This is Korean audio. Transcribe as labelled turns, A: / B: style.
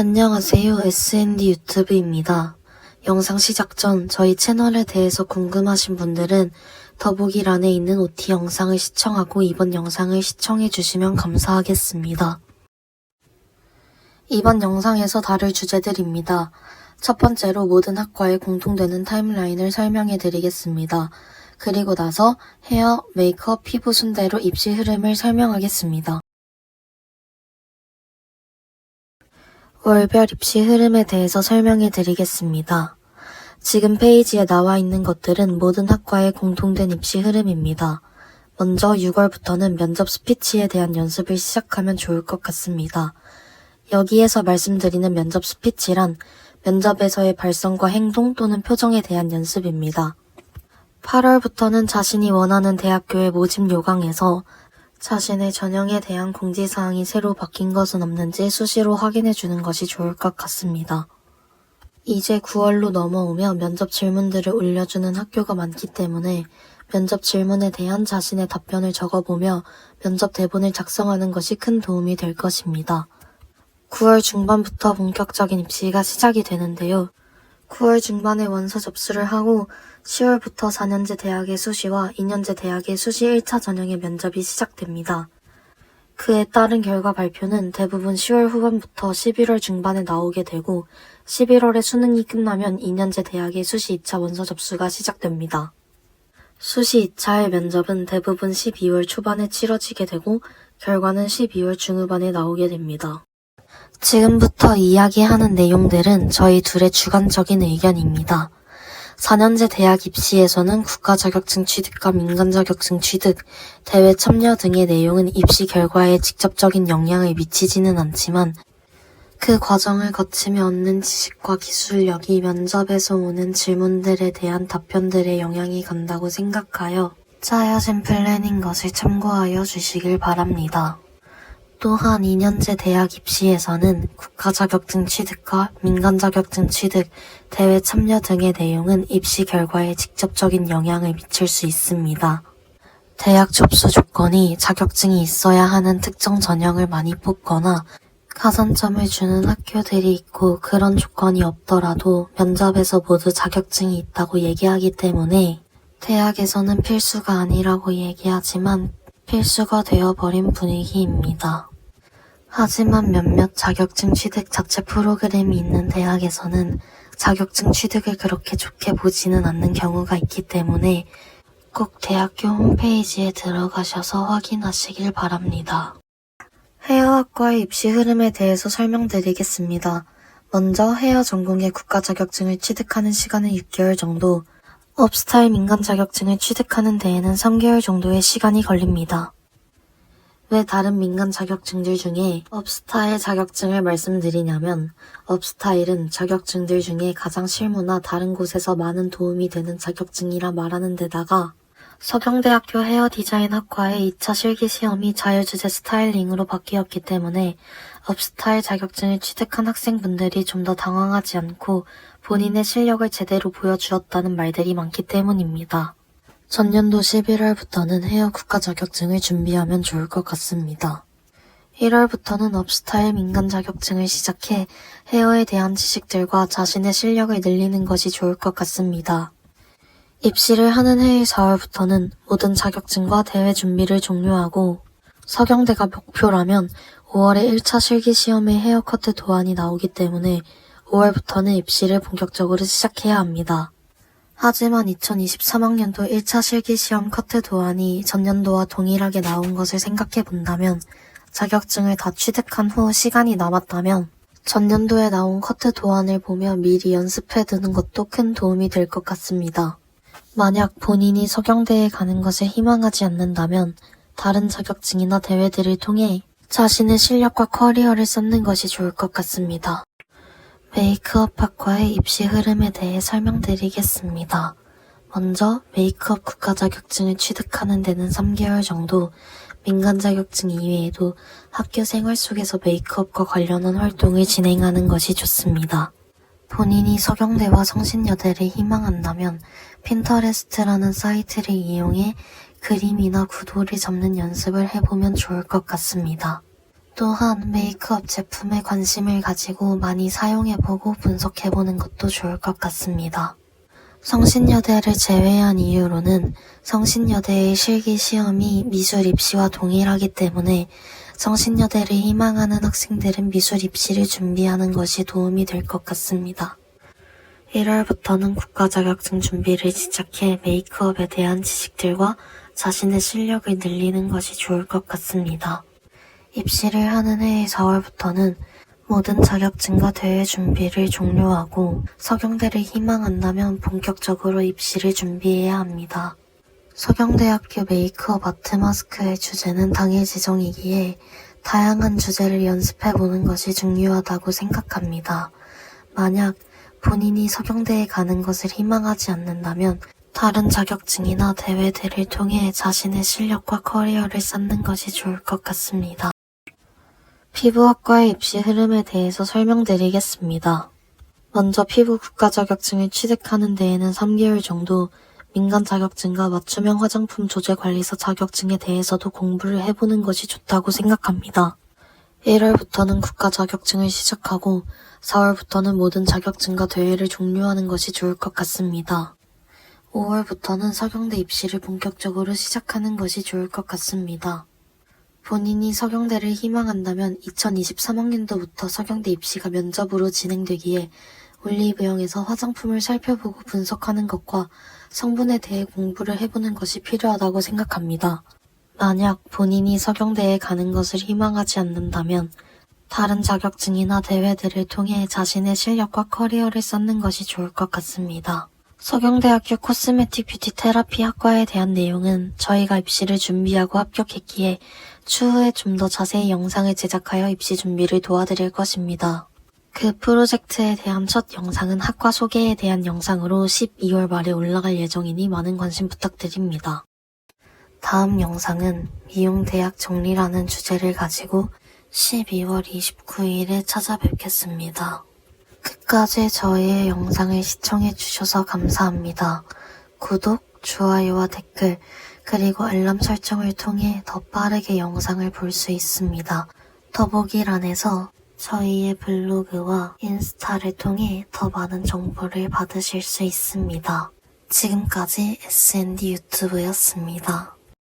A: 안녕하세요. SND 유튜브입니다. 영상 시작 전 저희 채널에 대해서 궁금하신 분들은 더보기란에 있는 OT 영상을 시청하고 이번 영상을 시청해 주시면 감사하겠습니다. 이번 영상에서 다룰 주제들입니다. 첫 번째로 모든 학과에 공통되는 타임라인을 설명해 드리겠습니다. 그리고 나서 헤어, 메이크업, 피부 순대로 입시 흐름을 설명하겠습니다. 월별 입시 흐름에 대해서 설명해 드리겠습니다. 지금 페이지에 나와 있는 것들은 모든 학과의 공통된 입시 흐름입니다. 먼저 6월부터는 면접 스피치에 대한 연습을 시작하면 좋을 것 같습니다. 여기에서 말씀드리는 면접 스피치란 면접에서의 발성과 행동 또는 표정에 대한 연습입니다. 8월부터는 자신이 원하는 대학교의 모집 요강에서 자신의 전형에 대한 공지사항이 새로 바뀐 것은 없는지 수시로 확인해 주는 것이 좋을 것 같습니다. 이제 9월로 넘어오면 면접 질문들을 올려주는 학교가 많기 때문에 면접 질문에 대한 자신의 답변을 적어보며 면접 대본을 작성하는 것이 큰 도움이 될 것입니다. 9월 중반부터 본격적인 입시가 시작이 되는데요. 9월 중반에 원서 접수를 하고 10월부터 4년제 대학의 수시와 2년제 대학의 수시 1차 전형의 면접이 시작됩니다. 그에 따른 결과 발표는 대부분 10월 후반부터 11월 중반에 나오게 되고 11월에 수능이 끝나면 2년제 대학의 수시 2차 원서 접수가 시작됩니다. 수시 2차의 면접은 대부분 12월 초반에 치러지게 되고 결과는 12월 중후반에 나오게 됩니다. 지금부터 이야기하는 내용들은 저희 둘의 주관적인 의견입니다. 4년제 대학 입시에서는 국가 자격증 취득과 민간 자격증 취득, 대회 참여 등의 내용은 입시 결과에 직접적인 영향을 미치지는 않지만 그 과정을 거치며 얻는 지식과 기술력이 면접에서 오는 질문들에 대한 답변들에 영향이 간다고 생각하여 짜여진 플랜인 것을 참고하여 주시길 바랍니다. 또한 2년제 대학 입시에서는 국가 자격증 취득과 민간 자격증 취득, 대회 참여 등의 내용은 입시 결과에 직접적인 영향을 미칠 수 있습니다. 대학 접수 조건이 자격증이 있어야 하는 특정 전형을 많이 뽑거나 가산점을 주는 학교들이 있고 그런 조건이 없더라도 면접에서 모두 자격증이 있다고 얘기하기 때문에 대학에서는 필수가 아니라고 얘기하지만 필수가 되어버린 분위기입니다. 하지만 몇몇 자격증 취득 자체 프로그램이 있는 대학에서는 자격증 취득을 그렇게 좋게 보지는 않는 경우가 있기 때문에 꼭 대학교 홈페이지에 들어가셔서 확인하시길 바랍니다. 헤어학과의 입시 흐름에 대해서 설명드리겠습니다. 먼저 헤어 전공의 국가 자격증을 취득하는 시간은 6개월 정도, 업스타일 민간 자격증을 취득하는 데에는 3개월 정도의 시간이 걸립니다. 왜 다른 민간 자격증들 중에 업스타일 자격증을 말씀드리냐면 업스타일은 자격증들 중에 가장 실무나 다른 곳에서 많은 도움이 되는 자격증이라 말하는 데다가 서경대학교 헤어 디자인 학과의 2차 실기시험이 자유주제 스타일링으로 바뀌었기 때문에 업스타일 자격증을 취득한 학생분들이 좀 더 당황하지 않고 본인의 실력을 제대로 보여주었다는 말들이 많기 때문입니다. 전년도 11월부터는 헤어 국가 자격증을 준비하면 좋을 것 같습니다. 1월부터는 업스타일 민간 자격증을 시작해 헤어에 대한 지식들과 자신의 실력을 늘리는 것이 좋을 것 같습니다. 입시를 하는 해의 4월부터는 모든 자격증과 대회 준비를 종료하고 서경대가 목표라면 5월에 1차 실기시험의 헤어 커트 도안이 나오기 때문에 5월부터는 입시를 본격적으로 시작해야 합니다. 하지만 2023학년도 1차 실기시험 커트 도안이 전년도와 동일하게 나온 것을 생각해 본다면 자격증을 다 취득한 후 시간이 남았다면 전년도에 나온 커트 도안을 보며 미리 연습해 두는 것도 큰 도움이 될 것 같습니다. 만약 본인이 서경대에 가는 것을 희망하지 않는다면 다른 자격증이나 대회들을 통해 자신의 실력과 커리어를 쌓는 것이 좋을 것 같습니다. 메이크업 학과의 입시 흐름에 대해 설명드리겠습니다. 먼저 메이크업 국가 자격증을 취득하는 데는 3개월 정도, 민간 자격증 이외에도 학교 생활 속에서 메이크업과 관련한 활동을 진행하는 것이 좋습니다. 본인이 서경대와 성신여대를 희망한다면 핀터레스트라는 사이트를 이용해 그림이나 구도를 잡는 연습을 해보면 좋을 것 같습니다. 또한 메이크업 제품에 관심을 가지고 많이 사용해보고 분석해보는 것도 좋을 것 같습니다. 성신여대를 제외한 이유로는 성신여대의 실기 시험이 미술 입시와 동일하기 때문에 성신여대를 희망하는 학생들은 미술 입시를 준비하는 것이 도움이 될 것 같습니다. 1월부터는 국가 자격증 준비를 시작해 메이크업에 대한 지식들과 자신의 실력을 늘리는 것이 좋을 것 같습니다. 입시를 하는 해의 4월부터는 모든 자격증과 대회 준비를 종료하고 서경대를 희망한다면 본격적으로 입시를 준비해야 합니다. 서경대학교 메이크업 아트 마스크의 주제는 당일 지정이기에 다양한 주제를 연습해보는 것이 중요하다고 생각합니다. 만약 본인이 서경대에 가는 것을 희망하지 않는다면 다른 자격증이나 대회들을 통해 자신의 실력과 커리어를 쌓는 것이 좋을 것 같습니다. 피부학과의 입시 흐름에 대해서 설명드리겠습니다. 먼저 피부 국가 자격증을 취득하는 데에는 3개월 정도 민간 자격증과 맞춤형 화장품 조제 관리사 자격증에 대해서도 공부를 해보는 것이 좋다고 생각합니다. 1월부터는 국가 자격증을 시작하고 4월부터는 모든 자격증과 대회를 종료하는 것이 좋을 것 같습니다. 5월부터는 서경대 입시를 본격적으로 시작하는 것이 좋을 것 같습니다. 본인이 서경대를 희망한다면 2023학년도부터 서경대 입시가 면접으로 진행되기에 올리브영에서 화장품을 살펴보고 분석하는 것과 성분에 대해 공부를 해보는 것이 필요하다고 생각합니다. 만약 본인이 서경대에 가는 것을 희망하지 않는다면 다른 자격증이나 대회들을 통해 자신의 실력과 커리어를 쌓는 것이 좋을 것 같습니다. 서경대학교 코스메틱 뷰티 테라피 학과에 대한 내용은 저희가 입시를 준비하고 합격했기에 추후에 좀 더 자세히 영상을 제작하여 입시 준비를 도와드릴 것입니다. 그 프로젝트에 대한 첫 영상은 학과 소개에 대한 영상으로 12월 말에 올라갈 예정이니 많은 관심 부탁드립니다. 다음 영상은 미용대학 정리라는 주제를 가지고 12월 29일에 찾아뵙겠습니다. 끝까지 저희의 영상을 시청해주셔서 감사합니다. 구독, 좋아요와 댓글, 그리고 알람 설정을 통해 더 빠르게 영상을 볼 수 있습니다. 더보기란에서 저희의 블로그와 인스타를 통해 더 많은 정보를 받으실 수 있습니다. 지금까지 S&D 유튜브였습니다.